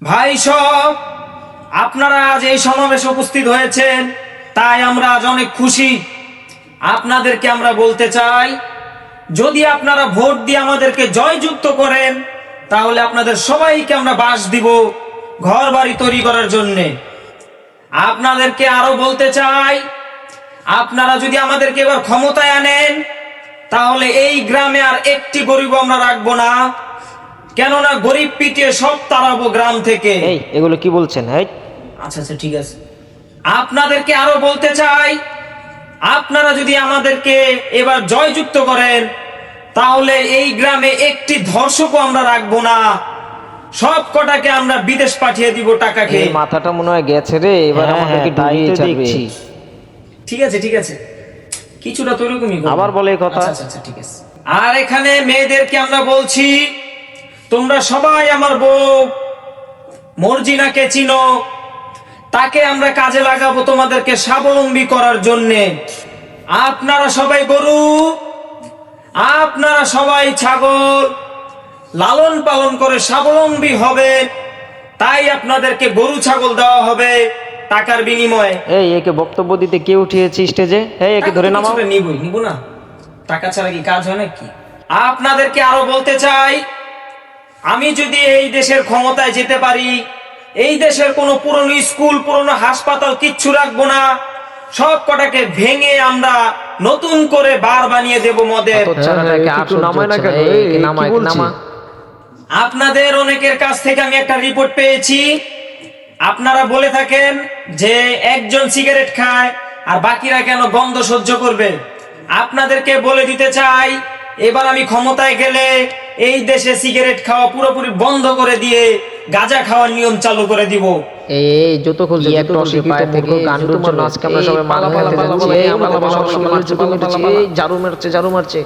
ভাই সব, আপনারা আজ এই সমাবেশে উপস্থিত হয়েছেন, তাই আমরা আজ অনেক খুশি। আপনাদেরকে আমরা বলতে চাই, যদি আপনারা ভোট দিয়ে আমাদেরকে জয়যুক্ত করেন, তাহলে আপনাদের সবাইকে আমরা বাস দিব ঘর বাড়ি তৈরি করার জন্যে। আপনাদেরকে আরো বলতে চাই, আপনারা যদি আমাদেরকে এবার ক্ষমতায় আনেন, তাহলে এই গ্রামে আর একটি গরিব আমরা রাখবো না, কেননা গরিব পিটিয়ে সব তাড়াবো গ্রাম থেকে। এই এগুলো কি বলছেন? আচ্ছা আচ্ছা, ঠিক আছে। আপনাদেরকে আরো বলতে চাই, আপনারা যদি আমাদেরকে এবার জয়যুক্ত করেন, তাহলে এই গ্রামে একটি ধর্ষকও আমরা রাখবো না, সব কটাকে আমরা বিদেশ পাঠিয়ে দিব টাকা খেয়ে। এই মাথাটা মনে হয় গেছে রে, এবার আমাদেরকে ডুবিয়ে ছাড়বে। ঠিক আছে ঠিক আছে, কিছুটা তো এরকমই করবো। আবার বলে এই কথা। আচ্ছা আচ্ছা, ঠিক আছে। আর এখানে মেয়েদেরকে আমরা বলছি, তোমরা সবাই আমার বউ মর্জিনাকে চিনো, তাকে আমরা কাজে লাগাবো তোমাদেরকে স্বাবলম্বী করার জন্যে। আপনারা সবাই গরু, আপনারা সবাই ছাগল লালন পালন করে স্বাবলম্বী হবে, তাই আপনাদেরকে গরু ছাগল দেওয়া হবে টাকার বিনিময়ে। এই একে বক্তব্য দিতে কে উঠিয়েছে স্টেজে? এই একে ধরে নামাও। নিব না, টাকা ছাড়া কি কাজ হয় নাকি? আপনাদেরকে আরো বলতে চাই, আমি যদি এই দেশের ক্ষমতায় যেতে পারি, এই দেশের কোনো পুরনো স্কুল পুরনো হাসপাতাল কিচ্ছু রাখবো না, সব কটাকে ভেঙে আমরা নতুন করে বার বানিয়ে দেব মদের। আপনাদের অনেকের কাছ থেকে আমি একটা রিপোর্ট পেয়েছি, আপনারা বলে থাকেন যে একজন সিগারেট খায় আর বাকিরা কেন গন্ধ সহ্য করবে। আপনাদেরকে বলে দিতে চাই, এবার আমি ক্ষমতায় গেলে এই দেশে সিগারেট খাওয়া পুরোপুরি বন্ধ করে দিয়ে গাঁজা খাওয়ার নিয়ম চালু করে দিব। এই যত খুলছে একটা অশিক্ষিত মূর্খ গান্ডুর জন্য আজকে আমরা সবাই মালা পালা যাচ্ছি। এই আমরা সব সময় ঝাড়ু মারছে।